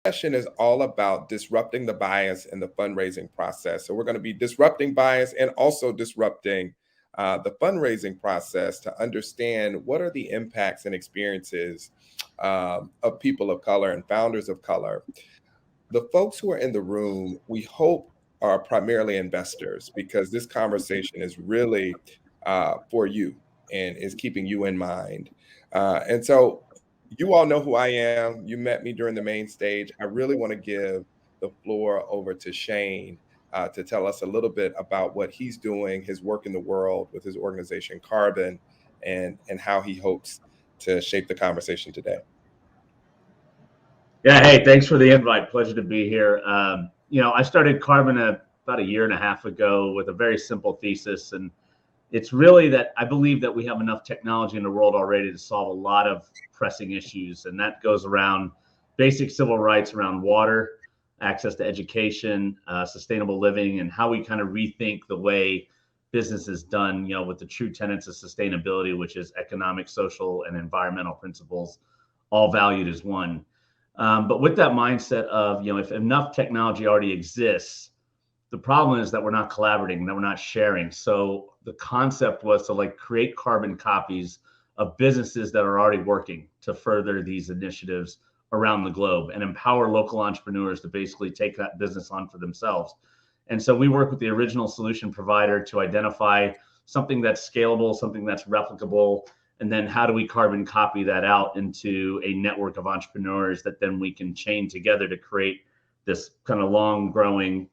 session is all about disrupting the bias in the fundraising process. So we're going to be disrupting bias and also disrupting the fundraising process to understand what are the impacts and experiences of people of color and founders of color. The folks who are in the room, we hope, are primarily investors because this conversation is really for you and is keeping you in mind. And so you all know who I am. You met me during the main stage. I really want to give the floor over to Shayne to tell us a little bit about what he's doing, his work in the world with his organization Carbon, and how he hopes to shape the conversation today. Yeah, hey, thanks for the invite. Pleasure to be here. I started Carbon about a year and a half ago with a very simple thesis, and it's really that I believe that we have enough technology in the world already to solve a lot of pressing issues, and that goes around basic civil rights around water, access to education, sustainable living, and how we kind of rethink the way business is done, with the true tenets of sustainability, which is economic, social, and environmental principles, all valued as one. But with that mindset of, if enough technology already exists, the problem is that we're not collaborating, that we're not sharing. So the concept was to create carbon copies of businesses that are already working to further these initiatives around the globe and empower local entrepreneurs to basically take that business on for themselves. And so we work with the original solution provider to identify something that's scalable, something that's replicable, and then how do we carbon copy that out into a network of entrepreneurs that then we can chain together to create this kind of long growing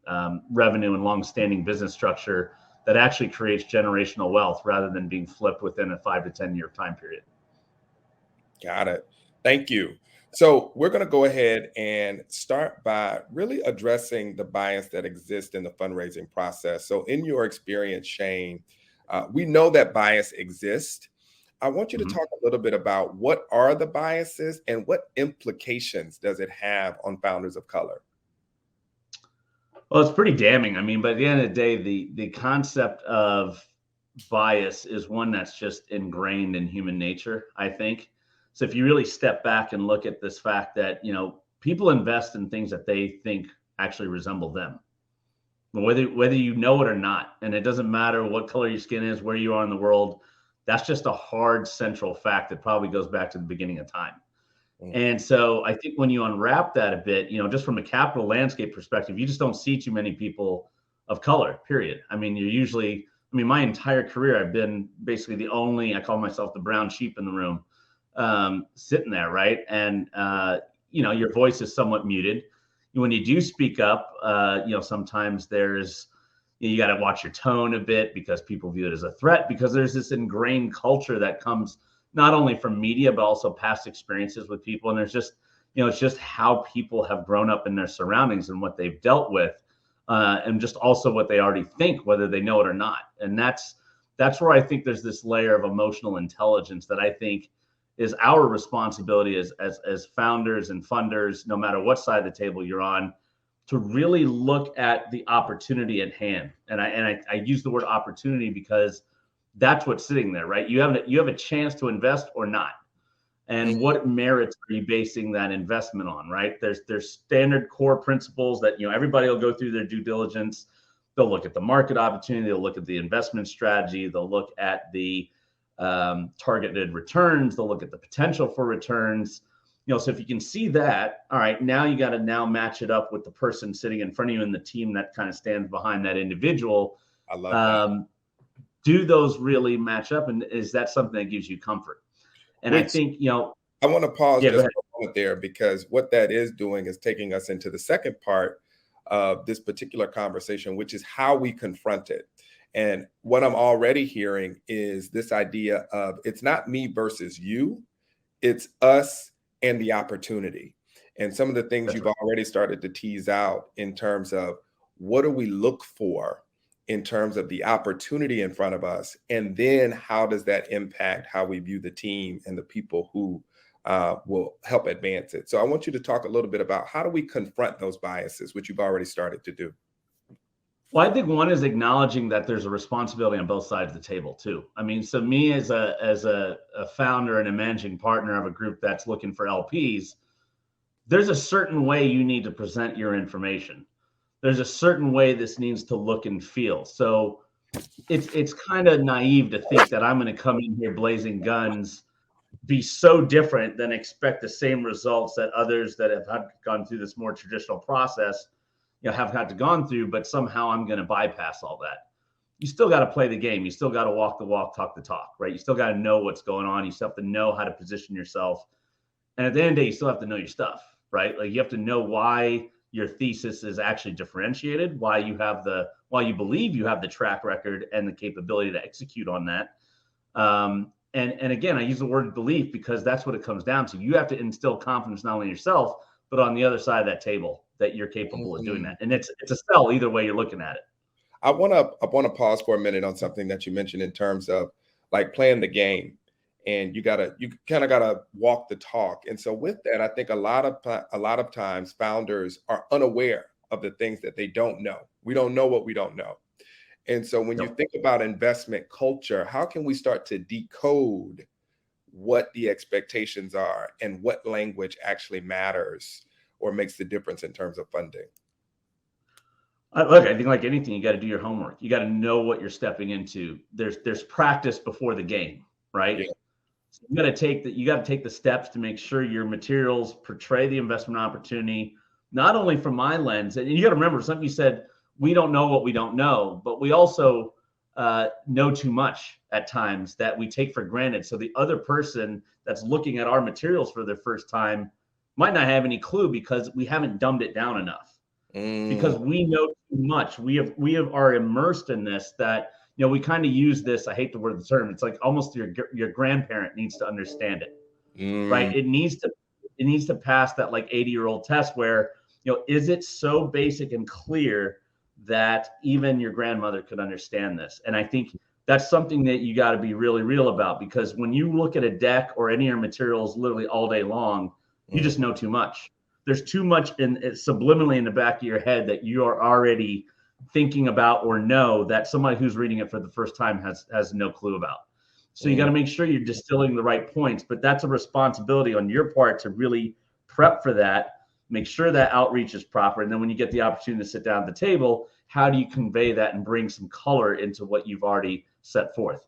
revenue and long standing business structure that actually creates generational wealth rather than being flipped within a 5 to 10 year time period. Got it. Thank you. So we're going to go ahead and start by really addressing the bias that exists in the fundraising process. So in your experience, Shayne, we know that bias exists. I want you to talk a little bit about what are the biases and what implications does it have on founders of color? Well, it's pretty damning. I mean, by the end of the day, the concept of bias is one that's just ingrained in human nature, I think. So if you really step back and look at this fact that, people invest in things that they think actually resemble them, whether you know it or not. And it doesn't matter what color your skin is, where you are in the world. That's just a hard central fact that probably goes back to the beginning of time. And so I think when you unwrap that a bit, just from a capital landscape perspective, you just don't see too many people of color, period. I mean, my entire career, I've been basically I call myself the brown sheep in the room, sitting there, right? And, your voice is somewhat muted. When you do speak up, sometimes you got to watch your tone a bit because people view it as a threat, because there's this ingrained culture that comes not only from media, but also past experiences with people. And there's just, it's just how people have grown up in their surroundings and what they've dealt with, and just also what they already think, whether they know it or not. And that's where I think there's this layer of emotional intelligence that I think is our responsibility as founders and funders, no matter what side of the table you're on, to really look at the opportunity at hand. And I use the word opportunity because that's what's sitting there, right? You have a chance to invest or not. And what merits are you basing that investment on, right? There's standard core principles that, everybody will go through their due diligence. They'll look at the market opportunity. They'll look at the investment strategy. They'll look at the targeted returns. They'll look at the potential for returns. So if you can see that, all right, now you got to match it up with the person sitting in front of you and the team that kind of stands behind that individual. I love that. Do those really match up? And is that something that gives you comfort? And I think, I want to pause just for a moment there, because what that is doing is taking us into the second part of this particular conversation, which is how we confront it. And what I'm already hearing is this idea of it's not me versus you, it's us and the opportunity. And some of the things you've already started to tease out in terms of what do we look for in terms of the opportunity in front of us, and then how does that impact how we view the team and the people who will help advance it. So I want you to talk a little bit about how do we confront those biases, which you've already started to do. Well, I think one is acknowledging that there's a responsibility on both sides of the table too. I mean, so me as a founder and a managing partner of a group that's looking for LPs, there's a certain way you need to present your information. There's a certain way this needs to look and feel. So it's kind of naive to think that I'm going to come in here blazing guns, be so different than expect the same results that others that have gone through this more traditional process, have had to gone through, but somehow I'm going to bypass all that. You still got to play the game. You still got to walk the walk, talk the talk, right? You still got to know what's going on. You still have to know how to position yourself. And at the end of the day, you still have to know your stuff, right? Like you have to know why your thesis is actually differentiated, why you believe you have the track record and the capability to execute on that. And again, I use the word belief because that's what it comes down to. You have to instill confidence not only in yourself, but on the other side of that table that you're capable of doing that. And it's a sell either way you're looking at it. I want to pause for a minute on something that you mentioned in terms of like playing the game, and you kind of gotta walk the talk. And so with that, I think a lot of times founders are unaware of the things that they don't know. We don't know what we don't know. And so when you think about investment culture, how can we start to decode what the expectations are and what language actually matters or makes the difference in terms of funding? Look, I think like anything, you got to do your homework. You got to know what you're stepping into. There's practice before the game, right? Yeah. So you got to take the steps to make sure your materials portray the investment opportunity, not only from my lens. And you got to remember something you said, we don't know what we don't know, but we also know too much at times that we take for granted. So the other person that's looking at our materials for the first time might not have any clue because we haven't dumbed it down enough. Because we know too much. We are immersed in this that, we kind of use this. I hate the word, the term. It's like almost your grandparent needs to understand it, right? It needs to pass that like 80-year-old test where, is it so basic and clear that even your grandmother could understand this? And I think that's something that you got to be really real about, because when you look at a deck or any of your materials literally all day long, you just know too much. There's too much subliminally in the back of your head that you are already thinking about or know that somebody who's reading it for the first time has no clue about. So you got to make sure you're distilling the right points, but that's a responsibility on your part to really prep for that, make sure that outreach is proper. And then when you get the opportunity to sit down at the table, how do you convey that and bring some color into what you've already set forth?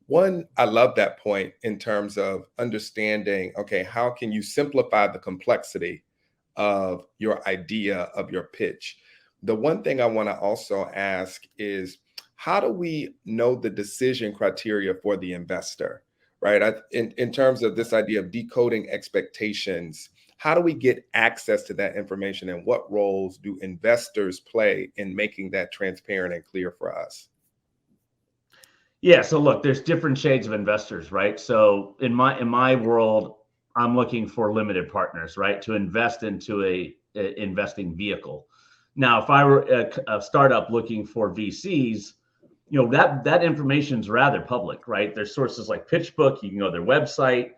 One, I love that point in terms of understanding, okay, how can you simplify the complexity of your idea, of your pitch? The one thing I want to also ask is, how do we know the decision criteria for the investor, right? In terms of this idea of decoding expectations, how do we get access to that information, and what roles do investors play in making that transparent and clear for us? Yeah, so look, there's different shades of investors, right? So in my world, I'm looking for limited partners, right, to invest into a investing vehicle. Now, if I were a startup looking for VCs, that information is rather public, right? There's sources like PitchBook. You can go to their website.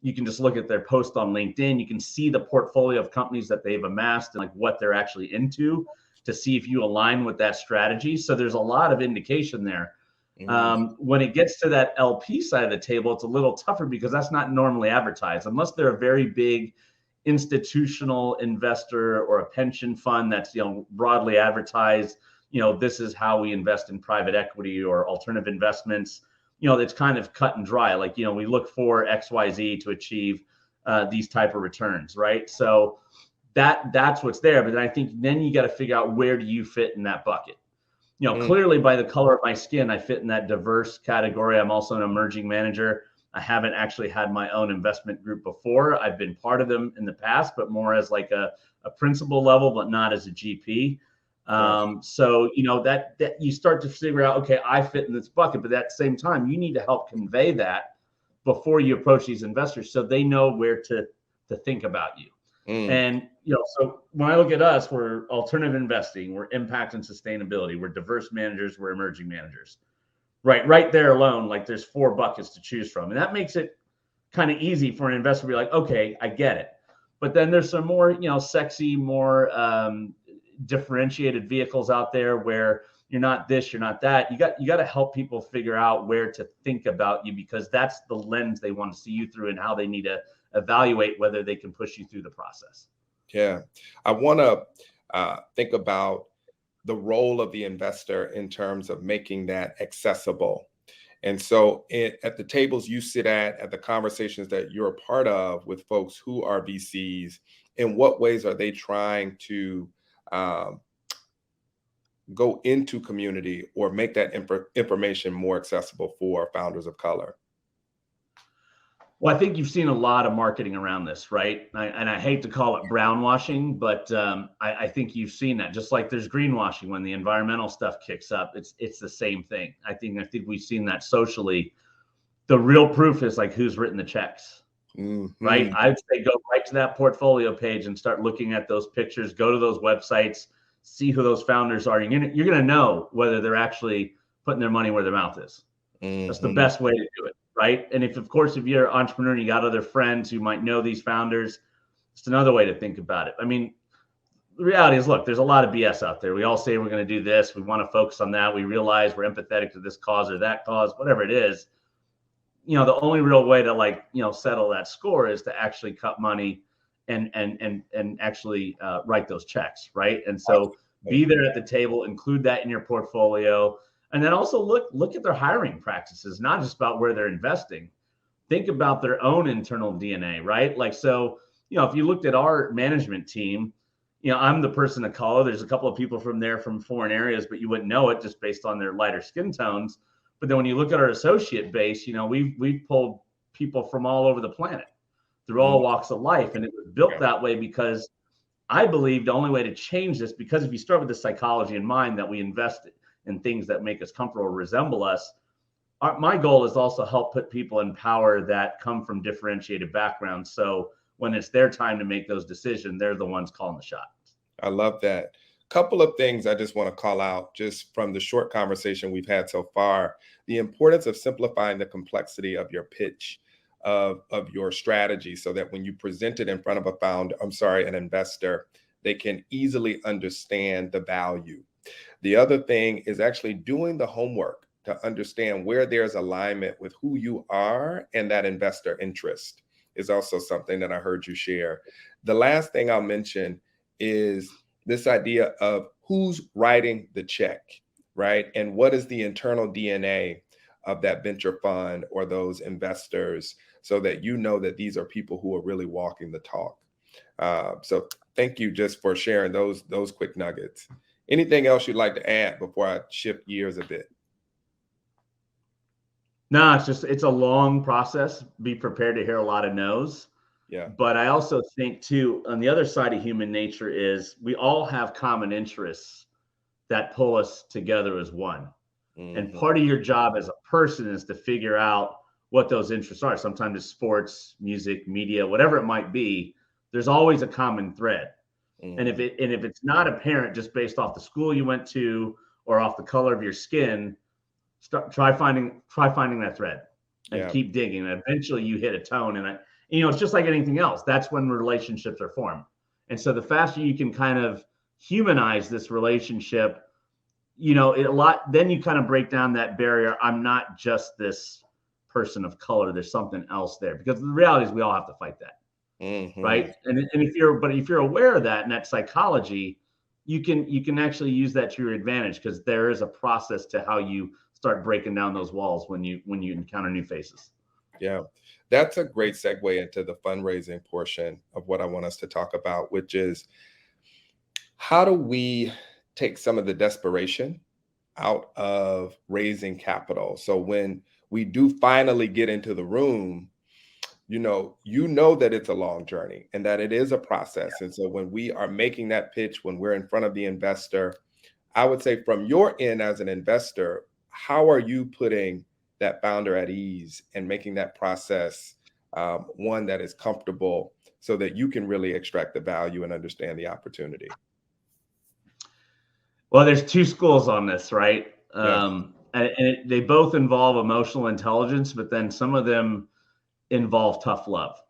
You can just look at their post on LinkedIn. You can see the portfolio of companies that they've amassed and like what they're actually into to see if you align with that strategy. So there's a lot of indication there. When it gets to that LP side of the table, it's a little tougher because that's not normally advertised unless they're a very big institutional investor or a pension fund that's broadly advertised. This is how we invest in private equity or alternative investments. It's kind of cut and dry. Like, we look for XYZ to achieve these type of returns, right? So that's what's there. But I think then you got to figure out, where do you fit in that bucket? Clearly by the color of my skin, I fit in that diverse category. I'm also an emerging manager. I haven't actually had my own investment group before. I've been part of them in the past, but more as like a principal level, but not as a GP. So, that you start to figure out, okay, I fit in this bucket, but at the same time, you need to help convey that before you approach these investors so they know where to think about you. And, so when I look at us, we're alternative investing, we're impact and sustainability, we're diverse managers, we're emerging managers, right there alone. Like there's 4 buckets to choose from. And that makes it kind of easy for an investor to be like, okay, I get it. But then there's some more, sexy, more differentiated vehicles out there where you're not this, you're not that. You got to help people figure out where to think about you, because that's the lens they want to see you through and how they need to evaluate whether they can push you through the process. Yeah. I want to think about the role of the investor in terms of making that accessible. And so, at the tables you sit at the conversations that you're a part of with folks who are VCs, in what ways are they trying to um, go into community or make that information more accessible for founders of color? Well, I think you've seen a lot of marketing around this, right? And I hate to call it brownwashing, but I think you've seen that. Just like there's greenwashing when the environmental stuff kicks up, it's the same thing. I think we've seen that socially. The real proof is like who's written the checks, right? Hmm. I'd say go right to that portfolio page and start looking at those pictures. Go to those websites, see who those founders are. You're gonna know whether they're actually putting their money where their mouth is. That's the Hmm. best way to do it, right? And if, of course, if you're an entrepreneur and you got other friends who might know these founders, it's another way to think about it. I mean, the reality is, look, there's a lot of BS out there. We all say we're going to do this. We want to focus on that. We realize we're empathetic to this cause or that cause, whatever it is. The only real way to settle that score is to actually cut money and actually write those checks, right? And so be there at the table, include that in your portfolio, and then also look at their hiring practices, not just about where they're investing. Think about their own internal DNA, right? Like, so, if you looked at our management team, I'm the person of color. There's a couple of people from there from foreign areas, but you wouldn't know it just based on their lighter skin tones. But then when you look at our associate base, we've pulled people from all over the planet through all walks of life. And it was built Yeah. that way because I believe the only way to change this, because if you start with the psychology in mind that we invest in things that make us comfortable, resemble us, my goal is also help put people in power that come from differentiated backgrounds. So when it's their time to make those decisions, they're the ones calling the shots. I love that. Couple of things I just want to call out just from the short conversation we've had so far. The importance of simplifying the complexity of your pitch, of your strategy, so that when you present it in front of an investor, they can easily understand the value. The other thing is actually doing the homework to understand where there's alignment with who you are and that investor interest is also something that I heard you share. The last thing I'll mention is this idea of who's writing the check, right? And what is the internal DNA of that venture fund or those investors, so that you know that these are people who are really walking the talk. So thank you just for sharing those quick nuggets. Anything else you'd like to add before I shift gears a bit? No, it's a long process. Be prepared to hear a lot of no's. Yeah. But I also think too, on the other side of human nature is we all have common interests that pull us together as one. And Hmm. part of your job as a person is to figure out what those interests are. Sometimes it's sports, music, media, whatever it might be. There's always a common thread. And if Hmm. it's not apparent just based off the school you went to or off the color of your skin, try finding that thread and Yeah. keep digging. And eventually you hit a tone. And it's just like anything else. That's when relationships are formed. And so the faster you can kind of humanize this relationship, then you kind of break down that barrier. I'm not just this person of color. There's something else there, because the reality is we all have to fight that. Hmm. Right. And if you're aware of that and that psychology, you can actually use that to your advantage, because there is a process to how you start breaking down those walls when you encounter new faces. Yeah. That's a great segue into the fundraising portion of what I want us to talk about, which is how do we take some of the desperation out of raising capital? So when we do finally get into the room, you know that it's a long journey and that it is a process. And so when we are making that pitch, when we're in front of the investor, I would say from your end as an investor, how are you putting that founder at ease and making that process one that is comfortable, so that you can really extract the value and understand the opportunity? Well, there's two schools on this, right? Yes. They both involve emotional intelligence, but then some of them involve tough love.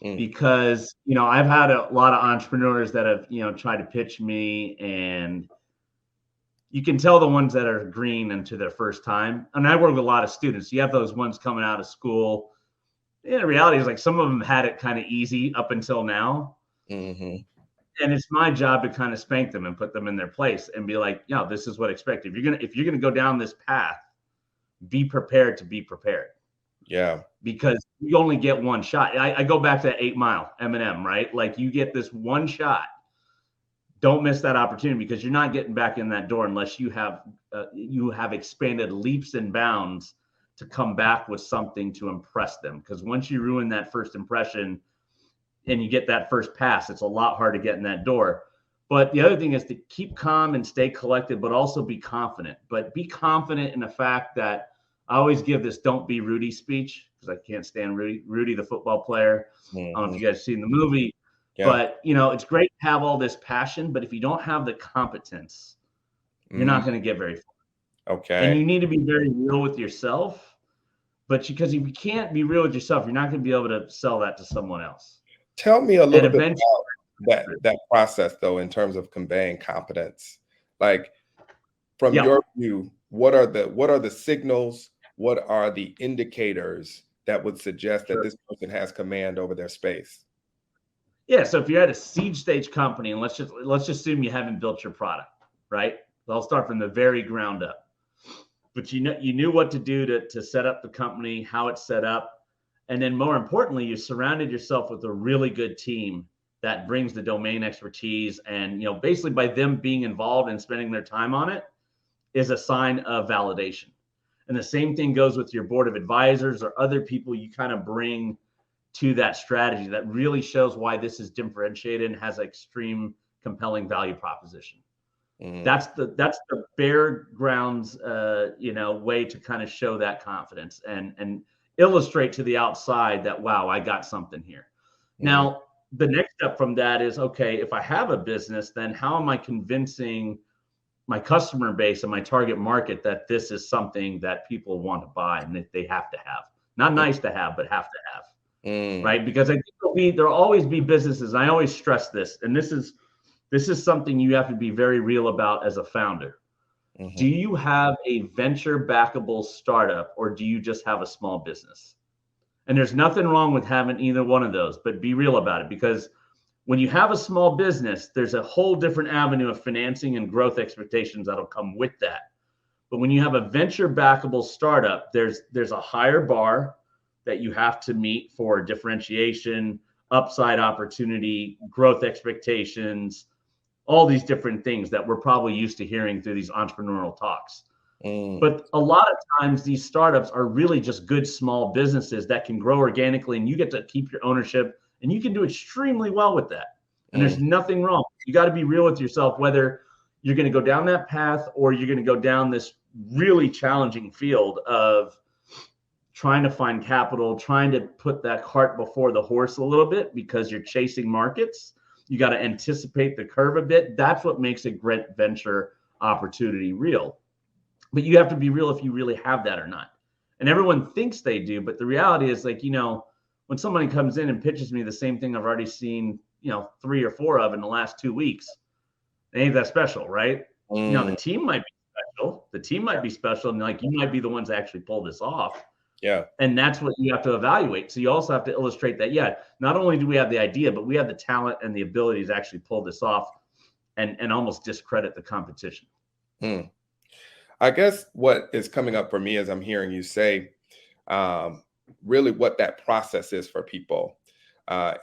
Mm. Because I've had a lot of entrepreneurs that have tried to pitch me, and you can tell the ones that are green into their first time. And I work with a lot of students. You have those ones coming out of school. And the reality is, like, some of them had it kind of easy up until now. Mm-hmm. And it's my job to kind of spank them and put them in their place and be like, this is what expect. If you're gonna go down this path, be prepared to be prepared. Yeah. Because you only get one shot. I go back to that 8 Mile Eminem, right? Like, you get this one shot. Don't miss that opportunity, because you're not getting back in that door unless you have expanded leaps and bounds to come back with something to impress them. Because once you ruin that first impression and you get that first pass, it's a lot hard to get in that door. But the other thing is to keep calm and stay collected, but also be confident. But be confident in the fact that I always give this "don't be Rudy" speech, because I can't stand Rudy, the football player. I don't know if you guys have seen the movie, but it's great to have all this passion, but if you don't have the competence, you're not going to get very far. Okay. And you need to be very real with yourself. But because if you can't be real with yourself, you're not going to be able to sell that to someone else. Tell me a little bit about that process, though, in terms of conveying competence. Like, from your view, what are the signals? What are the indicators that would suggest that this person has command over their space? Yeah. So if you're at a seed stage company, and let's just assume you haven't built your product, right? So I'll start from the very ground up. But you knew what to do to set up the company, how it's set up. And then more importantly, you surrounded yourself with a really good team that brings the domain expertise. And, basically by them being involved and spending their time on it is a sign of validation. And the same thing goes with your board of advisors or other people you kind of bring to that strategy that really shows why this is differentiated and has an extreme compelling value proposition. Mm-hmm. That's the bare grounds, way to kind of show that confidence and illustrate to the outside that, wow, I got something here. Mm-hmm. Now, the next step from that is, okay, if I have a business, then how am I convincing my customer base and my target market that this is something that people want to buy and that they have to have? Not nice to have, but have to have. Mm. Right? Because I think there'll always be businesses. And I always stress this, and this is something you have to be very real about as a founder. Mm-hmm. Do you have a venture backable startup, or do you just have a small business? And there's nothing wrong with having either one of those, but be real about it, because when you have a small business, there's a whole different avenue of financing and growth expectations that'll come with that. But when you have a venture backable startup, there's a higher bar that you have to meet for differentiation, upside opportunity, growth expectations, all these different things that we're probably used to hearing through these entrepreneurial talks. Mm. But a lot of times these startups are really just good small businesses that can grow organically, and you get to keep your ownership, and you can do extremely well with that. And there's nothing wrong. You got to be real with yourself, whether you're going to go down that path or you're going to go down this really challenging field of trying to find capital, trying to put that cart before the horse a little bit because you're chasing markets. You got to anticipate the curve a bit. That's what makes a great venture opportunity real. But you have to be real if you really have that or not. And everyone thinks they do, but the reality is, like, when somebody comes in and pitches me the same thing I've already seen, 3 or 4 of in the last 2 weeks, it ain't that special, right? The team might be special. The team might be special, and like, you might be the ones that actually pull this off. Yeah. And that's what you have to evaluate. So you also have to illustrate that, not only do we have the idea, but we have the talent and the ability to actually pull this off and almost discredit the competition. I guess what is coming up for me as I'm hearing you say, really what that process is for people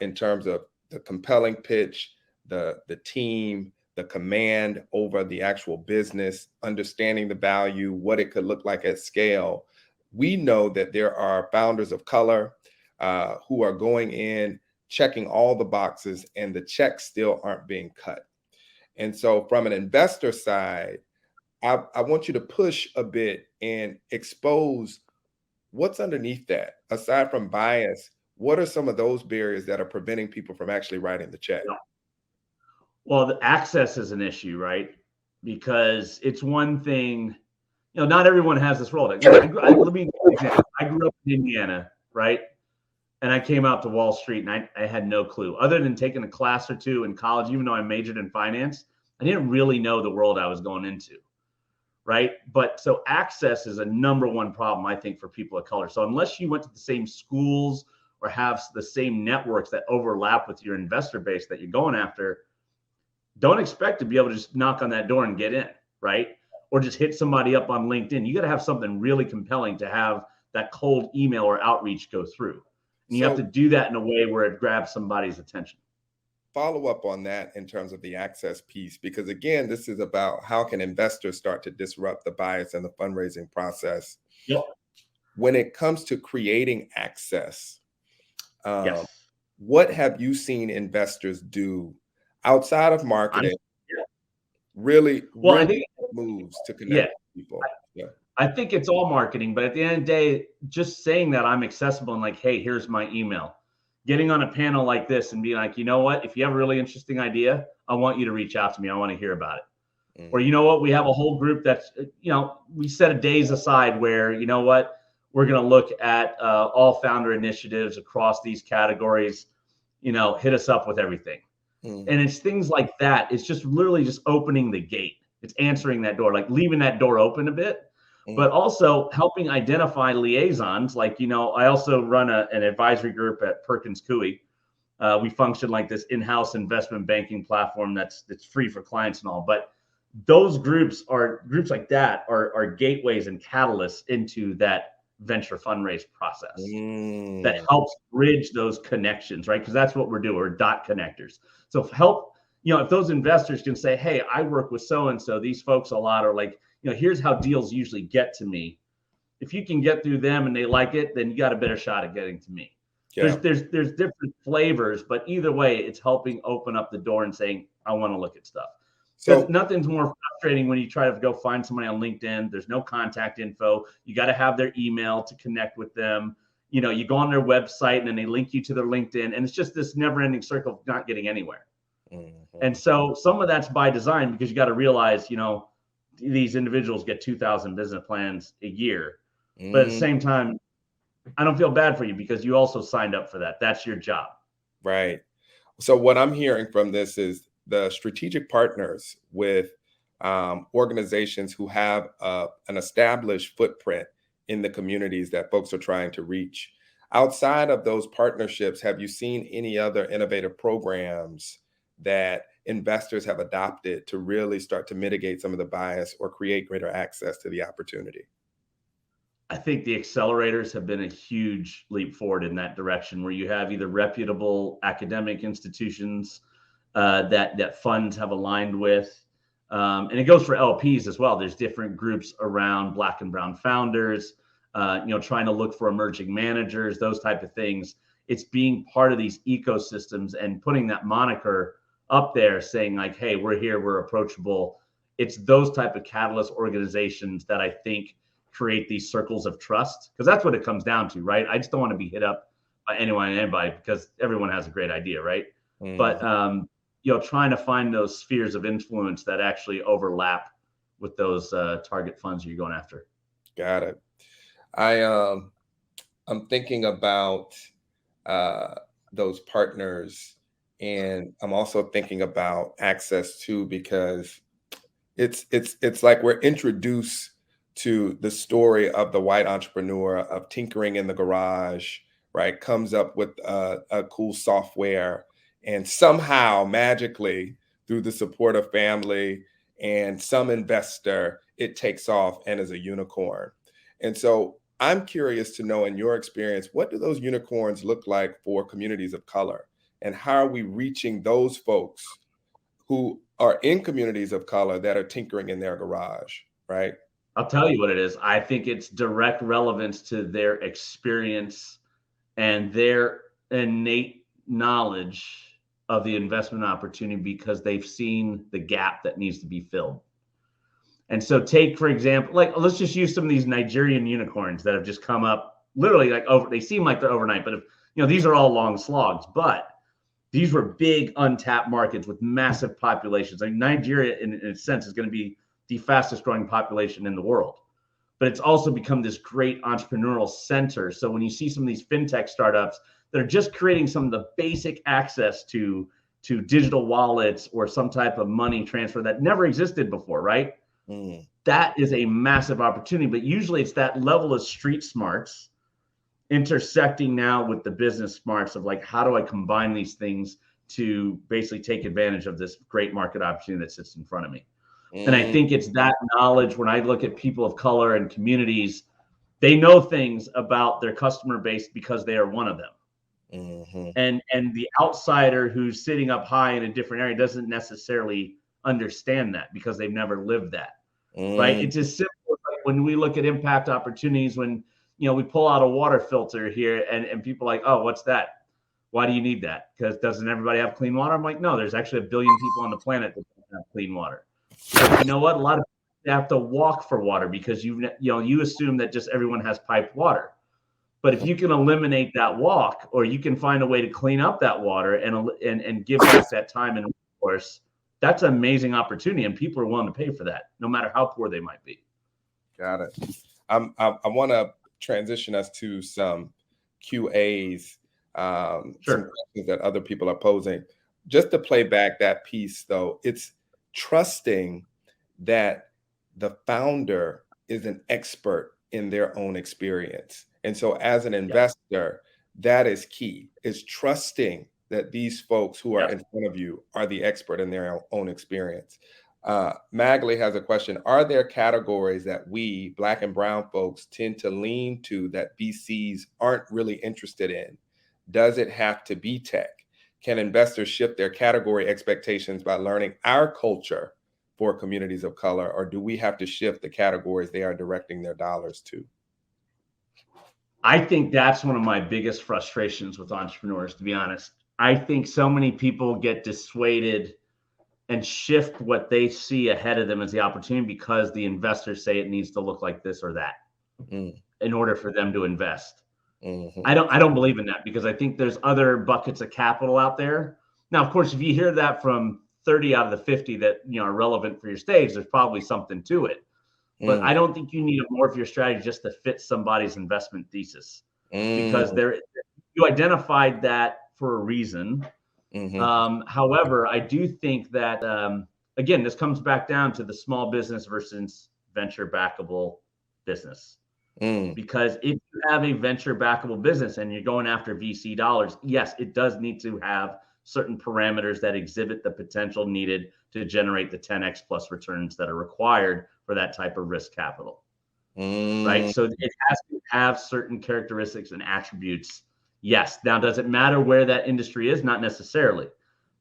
in terms of the compelling pitch, the team, the command over the actual business, understanding the value, what it could look like at scale. We know that there are founders of color who are going in, checking all the boxes, and the checks still aren't being cut. And so from an investor side, I want you to push a bit and expose what's underneath that. Aside from bias, what are some of those barriers that are preventing people from actually writing the check? Well, the access is an issue, right? Because it's one thing, not everyone has this role. Let me give you an example. I grew up in Indiana, right? And I came out to Wall Street, and I had no clue. Other than taking a class or two in college, even though I majored in finance, I didn't really know the world I was going into, right? But so access is a number one problem, I think, for people of color. So unless you went to the same schools or have the same networks that overlap with your investor base that you're going after, don't expect to be able to just knock on that door and get in, right? Or just hit somebody up on LinkedIn. You got to have something really compelling to have that cold email or outreach go through. And you have to do that in a way where it grabs somebody's attention. Follow up on that in terms of the access piece, because again, this is about how can investors start to disrupt the bias in the fundraising process. Yep. When it comes to creating access, Yes. what have you seen investors do outside of marketing? Really I think moves to connect with people. I think it's all marketing, but at the end of the day, just saying that I'm accessible and like, hey, here's my email. Getting on a panel like this and being like, you know what, if you have a really interesting idea, I want you to reach out to me. I want to hear about it. Or, you know what, we have a whole group that's, we set a days aside where, you know what, we're going to look at all founder initiatives across these categories, hit us up with everything. And it's things like that. It's just literally just opening the gate. It's answering that door, like leaving that door open a bit, but also helping identify liaisons. Like, I also run an advisory group at Perkins Coie. We function like this in-house investment banking platform that's free for clients and all. But those groups like that are gateways and catalysts into that venture fundraise process that helps bridge those connections, right? Because that's what we're doing. We're dot connectors. So if those investors can say, hey, I work with so-and-so, these folks a lot, or like, here's how deals usually get to me. If you can get through them and they like it, then you got a better shot at getting to me. Yeah. There's different flavors, but either way, it's helping open up the door and saying, I want to look at stuff. So nothing's more frustrating when you try to go find somebody on LinkedIn. There's no contact info. You got to have their email to connect with them. You go on their website and then they link you to their LinkedIn, and it's just this never-ending circle of not getting anywhere. And so some of that's by design, because you got to realize, these individuals get 2,000 business plans a year. But at the same time, I don't feel bad for you because you also signed up for that. That's your job. Right. So what I'm hearing from this is the strategic partners with organizations who have an established footprint in the communities that folks are trying to reach. Outside of those partnerships, have you seen any other innovative programs that investors have adopted to really start to mitigate some of the bias or create greater access to the opportunity? I think the accelerators have been a huge leap forward in that direction, where you have either reputable academic institutions that funds have aligned with. And it goes for LPs as well. There's different groups around Black and Brown founders, trying to look for emerging managers, those type of things. It's being part of these ecosystems and putting that moniker up there saying like, hey, we're here, we're approachable. It's those type of catalyst organizations that I think create these circles of trust, because that's what it comes down to, right? I just don't want to be hit up by anyone and anybody because everyone has a great idea, right? But trying to find those spheres of influence that actually overlap with those target funds you're going after. Got it. I'm thinking about those partners, and I'm also thinking about access too, because it's like we're introduced to the story of the white entrepreneur of tinkering in the garage, right? Comes up with a cool software, and somehow magically through the support of family and some investor, it takes off and is a unicorn. And so I'm curious to know, in your experience, what do those unicorns look like for communities of color? And how are we reaching those folks who are in communities of color that are tinkering in their garage, right? I'll tell you what it is. I think it's direct relevance to their experience and their innate knowledge of the investment opportunity, because they've seen the gap that needs to be filled. And so take, for example, like, let's just use some of these Nigerian unicorns that have just come up literally like they seem like they're overnight, but these are all long slogs, but these were big untapped markets with massive populations. Like Nigeria, in a sense, is going to be the fastest growing population in the world, but it's also become this great entrepreneurial center. So when you see some of these fintech startups that are just creating some of the basic access to digital wallets or some type of money transfer that never existed before, right? That is a massive opportunity, but usually it's that level of street smarts intersecting now with the business smarts of like, how do I combine these things to basically take advantage of this great market opportunity that sits in front of me? And I think it's that knowledge. When I look at people of color and communities, they know things about their customer base because they are one of them. And the outsider who's sitting up high in a different area doesn't necessarily understand that because they've never lived that. Right? It's as simple as like when we look at impact opportunities, when we pull out a water filter here and people are like, oh, what's that? Why do you need that? Because doesn't everybody have clean water? I'm like, no, there's actually 1 billion people on the planet that don't have clean water. But you know what? A lot of people have to walk for water because you assume that just everyone has piped water. But if you can eliminate that walk, or you can find a way to clean up that water and give back that time and resource, that's an amazing opportunity, and people are willing to pay for that, no matter how poor they might be. Got it. I want to transition us to some QAs, some questions that other people are posing. Just to play back that piece, though, it's trusting that the founder is an expert in their own experience. And so as an investor, that is key, is trusting that these folks who are in front of you are the expert in their own experience. Magley has a question. Are there categories that we, Black and brown folks, tend to lean to that VCs aren't really interested in? Does it have to be tech? Can investors shift their category expectations by learning our culture for communities of color, or do we have to shift the categories they are directing their dollars to? I think that's one of my biggest frustrations with entrepreneurs, to be honest. I think so many people get dissuaded and shift what they see ahead of them as the opportunity because the investors say it needs to look like this or that in order for them to invest. I don't believe in that, because I think there's other buckets of capital out there. Now, of course, if you hear that from 30 out of the 50 that are relevant for your stage, there's probably something to it. But I don't think you need to morph your strategy just to fit somebody's investment thesis, because you identified that for a reason. However, I do think that, again, this comes back down to the small business versus venture backable business. Because if you have a venture backable business and you're going after VC dollars, yes, it does need to have certain parameters that exhibit the potential needed to generate the 10x plus returns that are required for that type of risk capital. Right? So it has to have certain characteristics and attributes. Yes. Now, does it matter where that industry is? Not necessarily.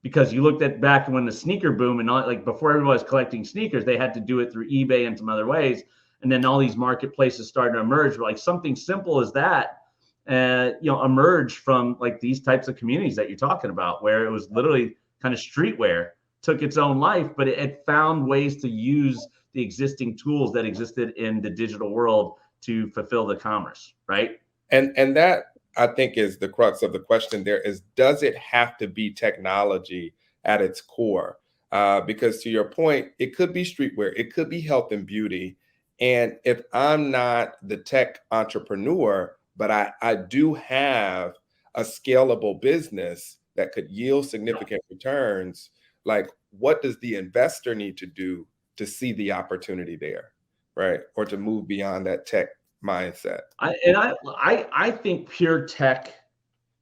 Because you looked at back when the sneaker boom and all, like before everyone was collecting sneakers, they had to do it through eBay and some other ways. And then all these marketplaces started to emerge. Like something simple as that, emerged from like these types of communities that you're talking about, where it was literally kind of streetwear, took its own life, but it found ways to use the existing tools that existed in the digital world to fulfill the commerce, right? And that, I think, is the crux of the question there, is, does it have to be technology at its core? Because to your point, it could be streetwear, it could be health and beauty. And if I'm not the tech entrepreneur, but I do have a scalable business that could yield significant returns, like what does the investor need to do to see the opportunity there, right? Or to move beyond that tech mindset? I think pure tech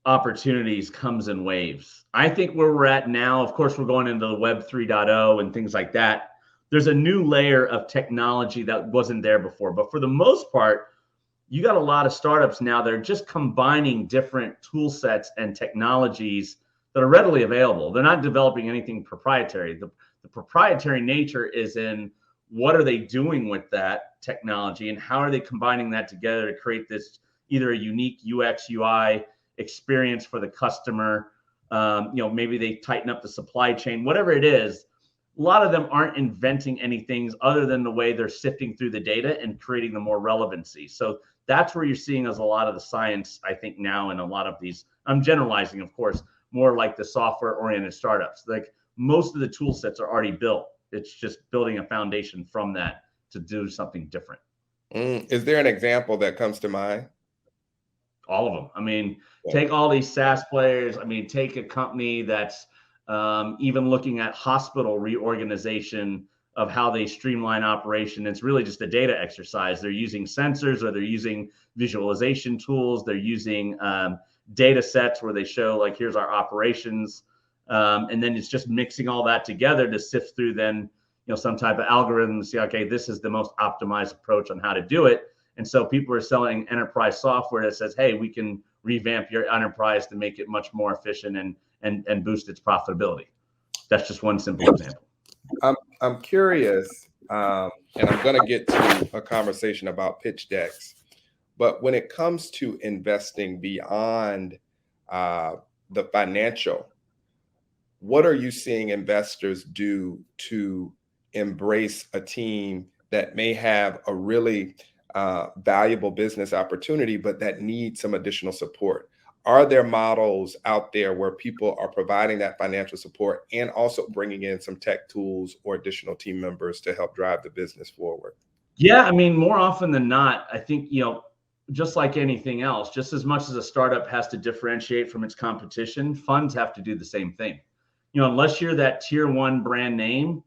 opportunities comes in waves. I think where we're at now, of course, we're going into the Web 3.0 and things like that. There's a new layer of technology that wasn't there before. But for the most part, you got a lot of startups now that are just combining different tool sets and technologies that are readily available. They're not developing anything proprietary. The proprietary nature is in what are they doing with that technology and how are they combining that together to create this either a unique UX, UI experience for the customer. Maybe they tighten up the supply chain, whatever it is. A lot of them aren't inventing anything other than the way they're sifting through the data and creating the more relevancy. So that's where you're seeing as a lot of the science, I think, now in a lot of these, I'm generalizing, of course, more like the software-oriented startups. Like most of the tool sets are already built. It's just building a foundation from that to do something different. Is there an example that comes to mind? All of them. I mean, take all these SaaS players. I mean, take a company that's even looking at hospital reorganization of how they streamline operation. It's really just a data exercise. They're using sensors, or they're using visualization tools. They're using data sets where they show, like, here's our operations. And then it's just mixing all that together to sift through then, some type of algorithm to see, okay, this is the most optimized approach on how to do it. And so people are selling enterprise software that says, hey, we can revamp your enterprise to make it much more efficient and boost its profitability. That's just one simple example. I'm curious, and I'm going to get to a conversation about pitch decks, but when it comes to investing beyond the financial, what are you seeing investors do to embrace a team that may have a really valuable business opportunity, but that needs some additional support? Are there models out there where people are providing that financial support and also bringing in some tech tools or additional team members to help drive the business forward? Yeah, I mean, more often than not, I think, just like anything else, just as much as a startup has to differentiate from its competition, funds have to do the same thing. Unless you're that tier one brand name,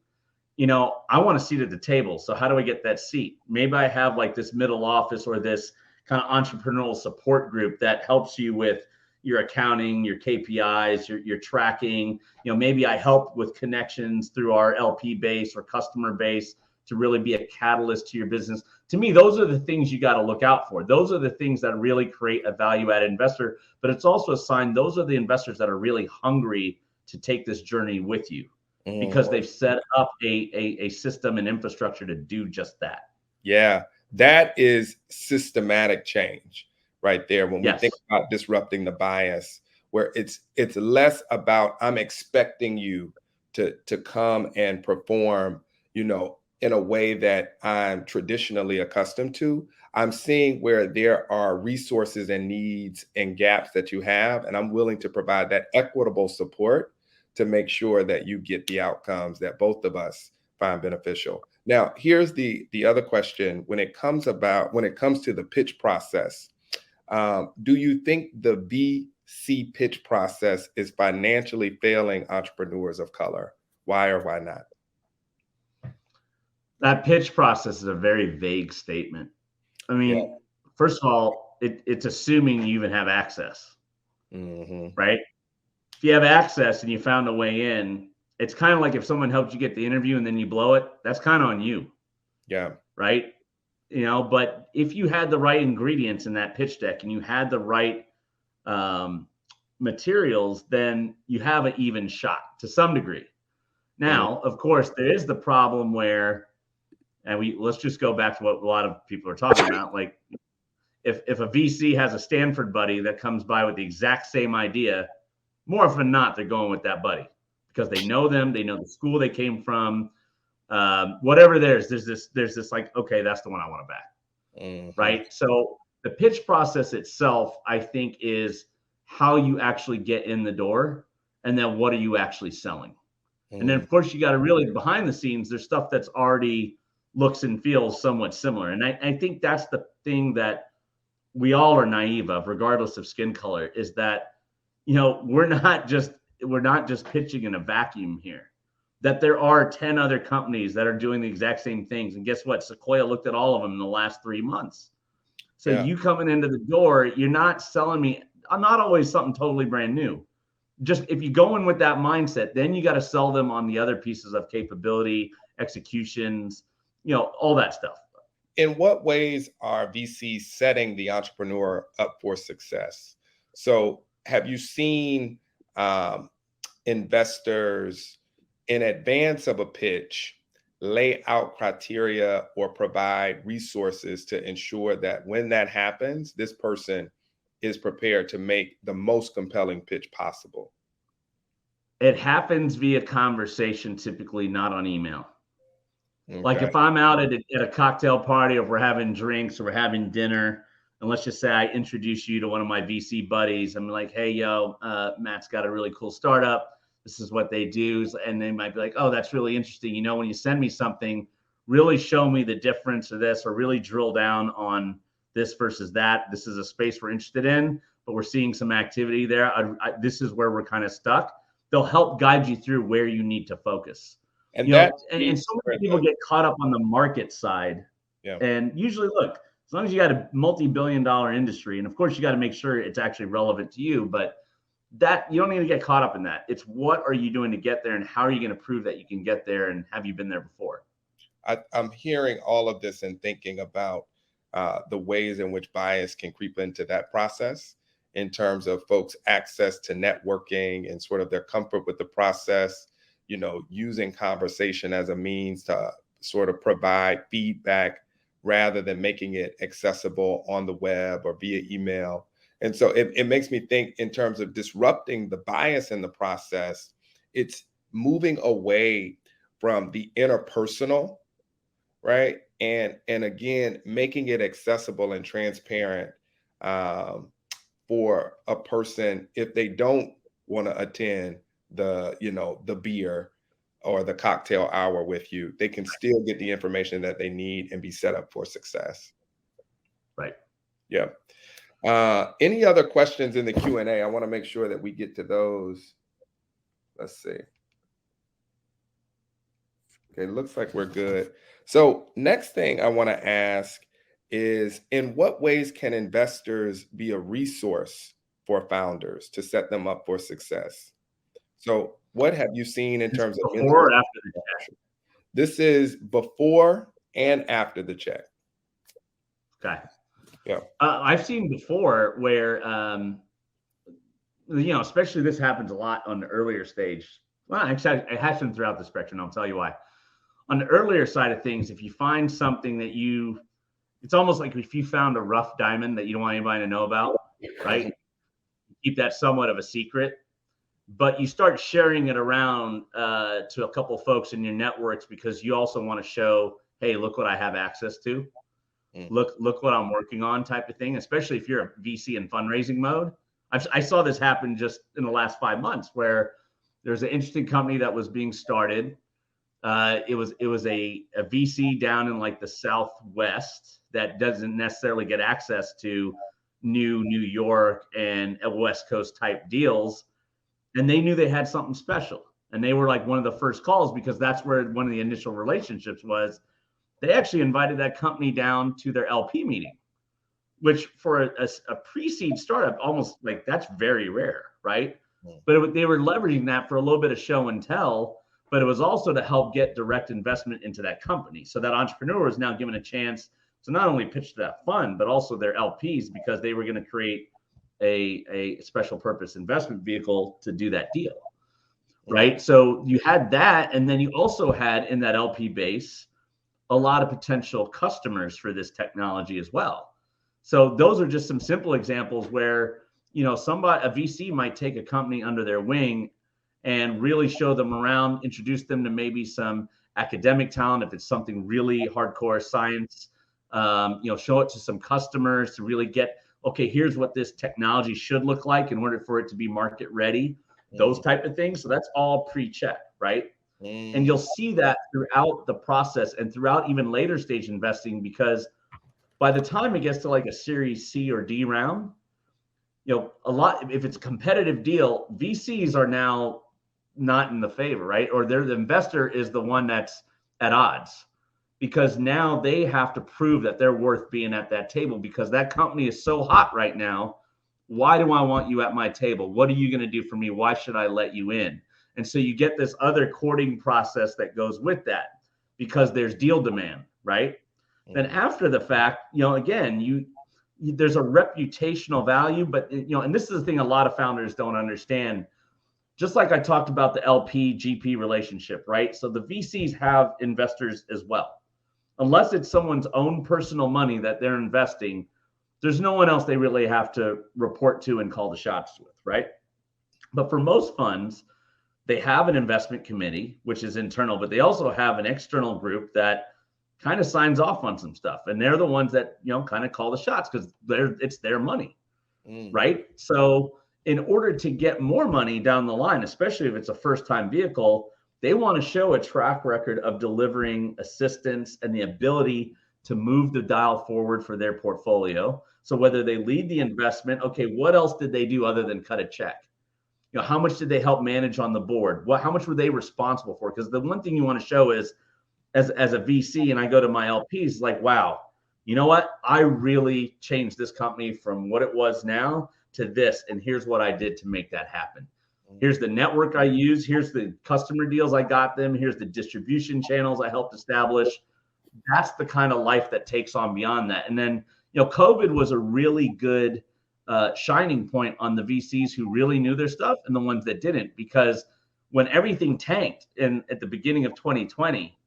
I want a seat at the table. So how do I get that seat? Maybe I have like this middle office or this kind of entrepreneurial support group that helps you with your accounting, your KPIs, your tracking. Maybe I help with connections through our LP base or customer base to really be a catalyst to your business. To me, those are the things you got to look out for. Those are the things that really create a value-added investor. But it's also a sign those are the investors that are really hungry to take this journey with you, because they've set up a system and infrastructure to do just that. Yeah, that is systematic change right there. When we Yes. think about disrupting the bias, where it's less about I'm expecting you to come and perform, in a way that I'm traditionally accustomed to. I'm seeing where there are resources and needs and gaps that you have, and I'm willing to provide that equitable support to make sure that you get the outcomes that both of us find beneficial. Now, here's the other question. When it comes to the pitch process, do you think the VC pitch process is financially failing entrepreneurs of color? Why or why not? That pitch process is a very vague statement. I mean, First of all, it's assuming you even have access, right? If you have access and you found a way in, it's kind of like if someone helped you get the interview and then you blow it, that's kind of on you. Yeah. Right. But if you had the right ingredients in that pitch deck and you had the right materials, then you have an even shot to some degree. Now, of course, there is the problem where, and let's just go back to what a lot of people are talking about. Like if a VC has a Stanford buddy that comes by with the exact same idea, more often than not, they're going with that buddy because they know them, they know the school they came from, whatever there's this like, okay, that's the one I want to back. Right. So the pitch process itself, I think, is how you actually get in the door, and then what are you actually selling? And then, of course, you got to really behind the scenes, there's stuff that's already looks and feels somewhat similar. And I think that's the thing that we all are naive of, regardless of skin color, is that, we're not just pitching in a vacuum here, that there are 10 other companies that are doing the exact same things. And guess what? Sequoia looked at all of them in the last 3 months. So you coming into the door, you're not selling me. I'm not always something totally brand new. Just if you go in with that mindset, then you got to sell them on the other pieces of capability, executions, all that stuff. In what ways are VCs setting the entrepreneur up for success? So have you seen investors in advance of a pitch lay out criteria or provide resources to ensure that when that happens, this person is prepared to make the most compelling pitch possible? It happens via conversation, typically not on email. Okay. Like if I'm out at a cocktail party, or we're having drinks, or we're having dinner, and let's just say I introduce you to one of my VC buddies. I'm like, hey, Matt's got a really cool startup. This is what they do. And they might be like, oh, that's really interesting. When you send me something, really show me the difference of this, or really drill down on this versus that. This is a space we're interested in, but we're seeing some activity there. This is where we're kind of stuck. They'll help guide you through where you need to focus. And you that know, and speaks so for many people get caught up on the market side. yeah. And usually, look, as long as you got a multi-billion-dollar industry, and of course you got to make sure it's actually relevant to you, but that you don't need to get caught up in that. It's what are you doing to get there, and how are you going to prove that you can get there, and have you been there before? I'm hearing all of this and thinking about the ways in which bias can creep into that process in terms of folks' access to networking and sort of their comfort with the process, you know, using conversation as a means to sort of provide feedback rather than making it accessible on the web or via email. And so it makes me think in terms of disrupting the bias in the process, it's moving away from the interpersonal, right? And again, making it accessible and transparent um, for a person if they don't want to attend the, you know, the beer or the cocktail hour with you, they can still get the information that they need and be set up for success. Right. Yeah. Any other questions in the Q&A? I want to make sure that we get to those. Let's see. Okay, looks like we're good. So next thing I want to ask is, in what ways can investors be a resource for founders to set them up for success? So what have you seen in Is terms of before or after the mentorship? This is before and after the check. Okay. Yeah. I've seen before where, you know, especially this happens a lot on the earlier stage. Well, actually, it happens throughout the spectrum. I'll tell you why. On the earlier side of things, if you find something that it's almost like if you found a rough diamond that you don't want anybody to know about, right? Keep that somewhat of a secret, but you start sharing it around to a couple folks in your networks because you also want to show, hey, look what I have access to. Look what I'm working on, type of thing, especially if you're a VC in fundraising mode. I saw this happen just in the last 5 months where there's an interesting company that was being started. It was a VC down in like the Southwest that doesn't necessarily get access to New York and West Coast type deals. And they knew they had something special. And they were like one of the first calls because that's where one of the initial relationships was. They actually invited that company down to their LP meeting, which for a pre-seed startup, almost like that's very rare, right? But they were leveraging that for a little bit of show and tell, but it was also to help get direct investment into that company. So that entrepreneur is now given a chance to not only pitch to that fund, but also their LPs, because they were going to create a special purpose investment vehicle to do that deal, right? So you had that, and then you also had in that LP base a lot of potential customers for this technology as well. So those are just some simple examples where, you know, a VC might take a company under their wing and really show them around, introduce them to maybe some academic talent if it's something really hardcore science, you know, show it to some customers to really get, okay, here's what this technology should look like in order for it to be market ready, those type of things. So that's all pre-check, right? And you'll see that throughout the process and throughout even later stage investing, because by the time it gets to like a series C or D round, you know, if it's a competitive deal, VCs are now not in the favor, right? Or the investor is the one that's at odds, because now they have to prove that they're worth being at that table because that company is so hot right now. Why do I want you at my table? What are you going to do for me? Why should I let you in? And so you get this other courting process that goes with that because there's deal demand, right? Then after the fact, you know, again, there's a reputational value, but, you know, and this is the thing a lot of founders don't understand. Just like I talked about the LP GP relationship, right? So the VCs have investors as well. Unless it's someone's own personal money that they're investing, there's no one else they really have to report to and call the shots with, right? But for most funds, they have an investment committee, which is internal, but they also have an external group that kind of signs off on some stuff. And they're the ones that, you know, kind of call the shots because it's their money, right? So in order to get more money down the line, especially if it's a first-time vehicle, they want to show a track record of delivering assistance and the ability to move the dial forward for their portfolio. So whether they lead the investment, okay, what else did they do other than cut a check? how much did they help manage on the board? How much were they responsible for? Because the one thing you want to show is, as a VC, and I go to my LPs, like, wow, you know what? I really changed this company from what it was now to this, and here's what I did to make that happen. Here's the network I use. Here's the customer deals I got them. Here's the distribution channels I helped establish. That's the kind of life that takes on beyond that. And then, COVID was a really good shining point on the VCs who really knew their stuff and the ones that didn't, because when everything tanked at the beginning of 2020,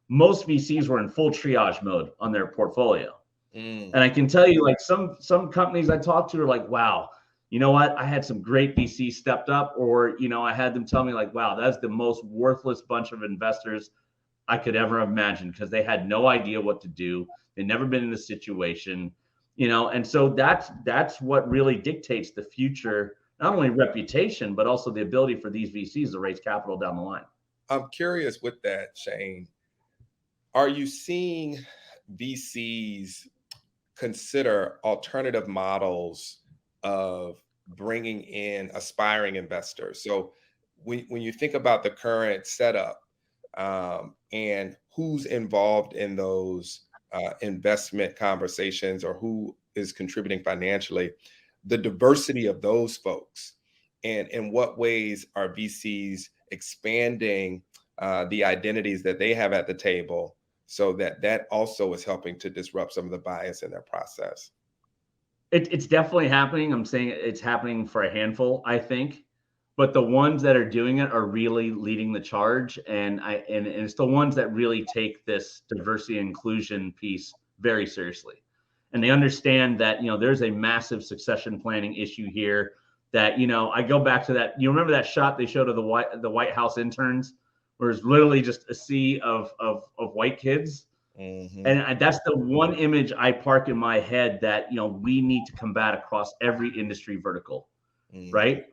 most VCs were in full triage mode on their portfolio. And I can tell you, like, some companies I talked to are like, wow, you know what? I had some great VCs stepped up, or, I had them tell me like, wow, that's the most worthless bunch of investors I could ever imagine, because they had no idea what to do. They'd never been in this situation, and so that's what really dictates the future, not only reputation, but also the ability for these VCs to raise capital down the line. I'm curious with that, Shayne. Are you seeing VCs consider alternative models of bringing in aspiring investors? So when you think about the current setup and who's involved in those investment conversations, or who is contributing financially, the diversity of those folks, and in what ways are VCs expanding the identities that they have at the table, so that also is helping to disrupt some of the bias in their process? It's definitely happening. I'm saying it's happening for a handful, I think, but the ones that are doing it are really leading the charge, and it's the ones that really take this diversity and inclusion piece very seriously, and they understand that there's a massive succession planning issue here. That I go back to that. You remember that shot they showed of the White House interns, where it's literally just a sea of white kids. Mm-hmm. And that's the one image I park in my head that we need to combat across every industry vertical, Mm-hmm. right?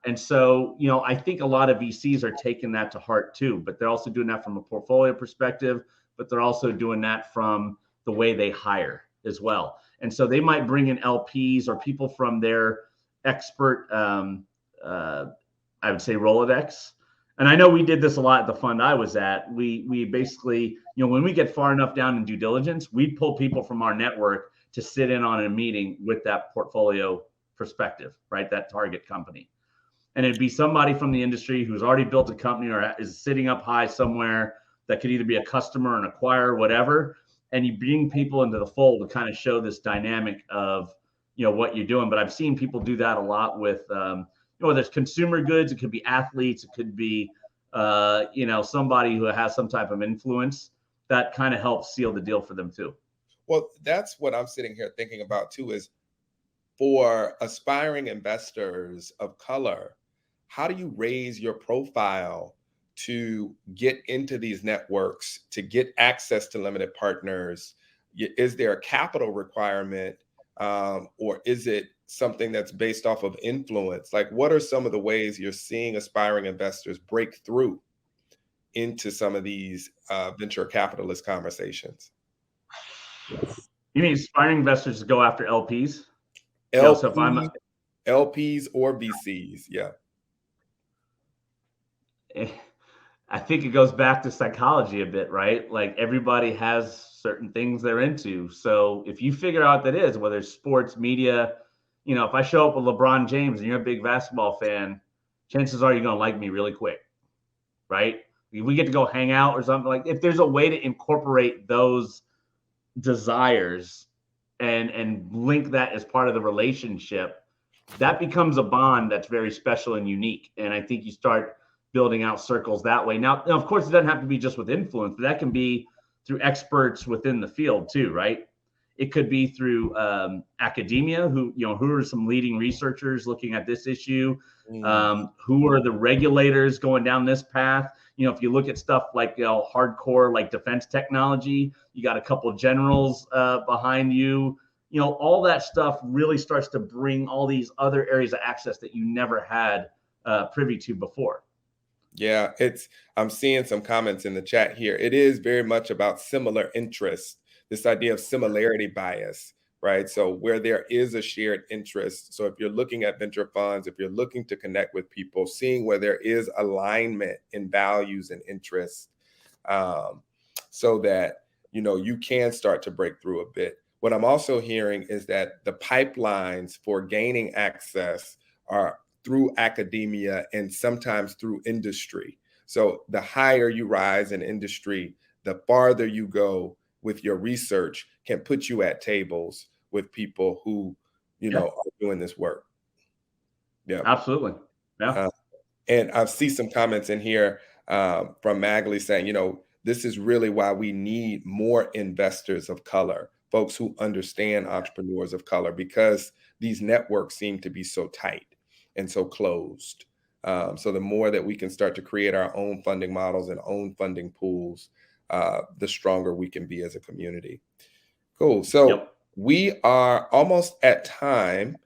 And so I think a lot of VCs are taking that to heart too, but they're also doing that from a portfolio perspective, but they're also doing that from the way they hire as well. And so they might bring in LPs or people from their expert, I would say, Rolodex. And I know we did this a lot at the fund I was at. We basically, when we get far enough down in due diligence, we'd pull people from our network to sit in on a meeting with that portfolio perspective, right? That target company. And it'd be somebody from the industry who's already built a company or is sitting up high somewhere that could either be a customer, an acquirer, whatever. And you bring people into the fold to kind of show this dynamic of, what you're doing. But I've seen people do that a lot with, whether it's consumer goods, it could be athletes, it could be, somebody who has some type of influence that kind of helps seal the deal for them too. Well, that's what I'm sitting here thinking about too, is for aspiring investors of color, how do you raise your profile to get into these networks, to get access to limited partners? Is there a capital requirement, or is it something that's based off of influence? Like, what are some of the ways you're seeing aspiring investors break through into some of these venture capitalist conversations? You mean aspiring investors go after LPs? So if I'm LPs or VCs, yeah. I think it goes back to psychology a bit, right? Like, everybody has certain things they're into. So if you figure out that is, whether it's sports, media, if I show up with LeBron James and you're a big basketball fan, chances are you're going to like me really quick, right? If we get to go hang out or something, like, if there's a way to incorporate those desires and link that as part of the relationship, that becomes a bond that's very special and unique. And I think you start building out circles that way. Now, of course, it doesn't have to be just with influence, but that can be through experts within the field too, right? It could be through academia, who are some leading researchers looking at this issue. Who are the regulators going down this path? If you look at stuff like hardcore, like defense technology, you got a couple of generals behind you. All that stuff really starts to bring all these other areas of access that you never had privy to before. Yeah, I'm seeing some comments in the chat here. It is very much about similar interests, this idea of similarity bias, right? So where there is a shared interest. So if you're looking at venture funds, if you're looking to connect with people, seeing where there is alignment in values and interests, um, so that, you know, you can start to break through a bit. What I'm also hearing is that the pipelines for gaining access are through academia and sometimes through industry. So the higher you rise in industry, the farther you go with your research can put you at tables with people who, you Yeah, know, are doing this work. Yeah. absolutely. Yeah. Uh, and I see some comments in here from Magley saying, you know, this is really why we need more investors of color, folks who understand entrepreneurs of color, because these networks seem to be so tight and so closed. So the more that we can start to create our own funding models and own funding pools, the stronger we can be as a community. Cool. So Yep. we are almost at time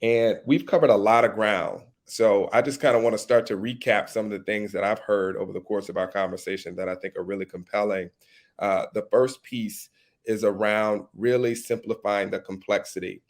and we've covered a lot of ground. So I just kind of want to start to recap some of the things that I've heard over the course of our conversation that I think are really compelling. The first piece is around really simplifying the complexity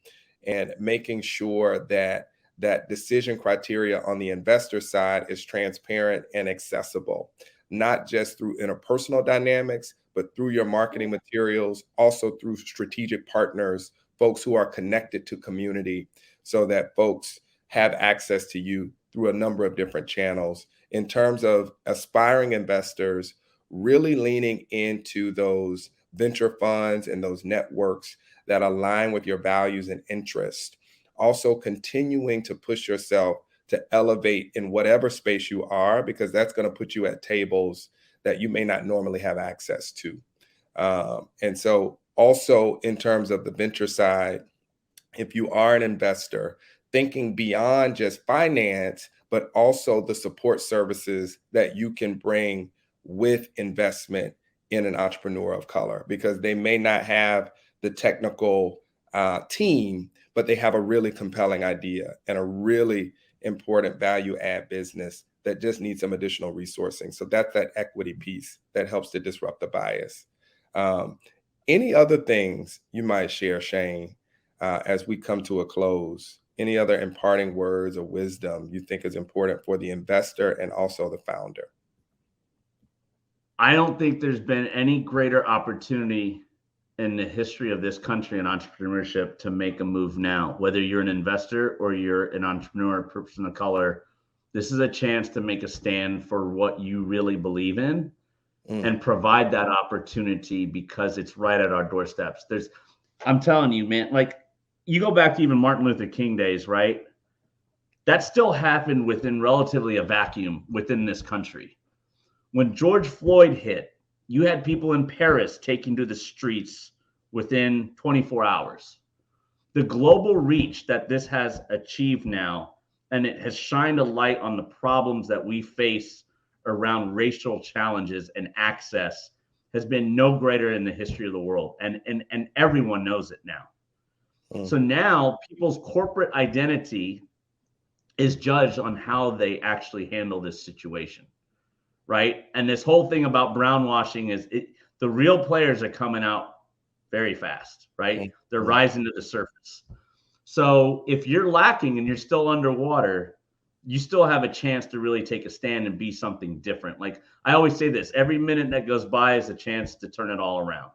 and making sure that that decision criteria on the investor side is transparent and accessible, not just through interpersonal dynamics, but through your marketing materials, also through strategic partners, folks who are connected to community, so that folks have access to you through a number of different channels. In terms of aspiring investors, really leaning into those venture funds and those networks that align with your values and interests. Also, continuing to push yourself to elevate in whatever space you are, because that's going to put you at tables that you may not normally have access to. And so, also in terms of the venture side, if you are an investor, thinking beyond just finance, but also the support services that you can bring with investment in an entrepreneur of color, because they may not have the technical team, but they have a really compelling idea and a really important value add business that just needs some additional resourcing. So that's that equity piece that helps to disrupt the bias. Um, any other things you might share, Shayne, as we come to a close? Any other imparting words or wisdom you think is important for the investor and also the founder? I don't think there's been any greater opportunity in the history of this country and entrepreneurship to make a move now. Whether you're an investor or you're an entrepreneur, person of color, this is a chance to make a stand for what you really believe in Mm, and provide that opportunity because it's right at our doorsteps. I'm telling you, man, like you go back to even Martin Luther King days, right? That still happened within relatively a vacuum within this country. When George Floyd hit, you had people in Paris taking to the streets within 24 hours. The global reach that this has achieved now, and it has shined a light on the problems that we face around racial challenges and access, has been no greater in the history of the world. And everyone knows it now. mm, So now people's corporate identity is judged on how they actually handle this situation, right? And this whole thing about brownwashing the real players are coming out very fast, right? mm, They're mm. rising to the surface. So if you're lacking and you're still underwater, you still have a chance to really take a stand and be something different. Like I always say this, every minute that goes by is a chance to turn it all around.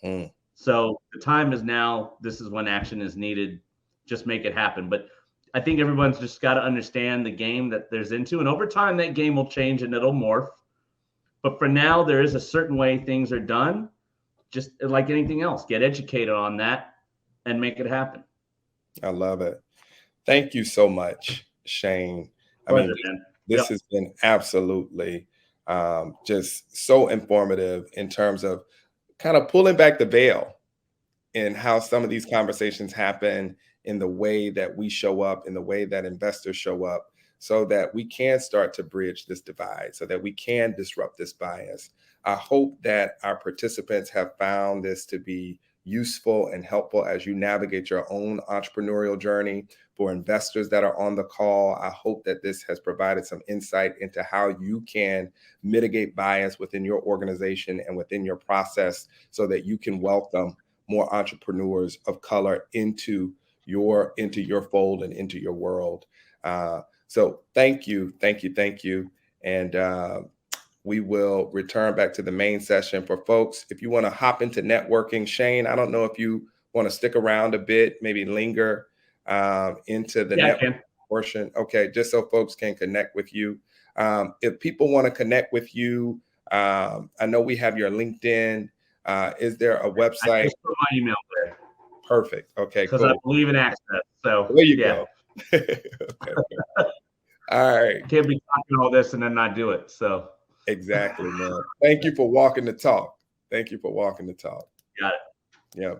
Mm. So the time is now. This is when action is needed. Just make it happen. But I think everyone's just got to understand the game that there's into. And over time, that game will change and it'll morph. But for now, there is a certain way things are done. Just like anything else, get educated on that and make it happen. I love it. Thank you so much, Shayne. I mean, Pleasure, man. this Yep. has been absolutely just so informative in terms of kind of pulling back the veil in how some of these conversations happen, in the way that we show up, in the way that investors show up, so that we can start to bridge this divide, so that we can disrupt this bias. I hope that our participants have found this to be useful and helpful as you navigate your own entrepreneurial journey. For investors that are on the call, I hope that this has provided some insight into how you can mitigate bias within your organization and within your process so that you can welcome more entrepreneurs of color into your fold and into your world. So thank you. And we will return back to the main session. For folks, if you want to hop into networking, Shayne, I don't know if you want to stick around a bit, maybe linger into the network portion. Okay, just so folks can connect with you. If people want to connect with you, I know we have your LinkedIn. Is there a website? I just put my email there. Perfect. Okay, because cool. I believe in access. So there you go. Okay. All right. Can't be talking all this and then not do it. So exactly, man. Thank you for walking the talk. Got it. Yeah.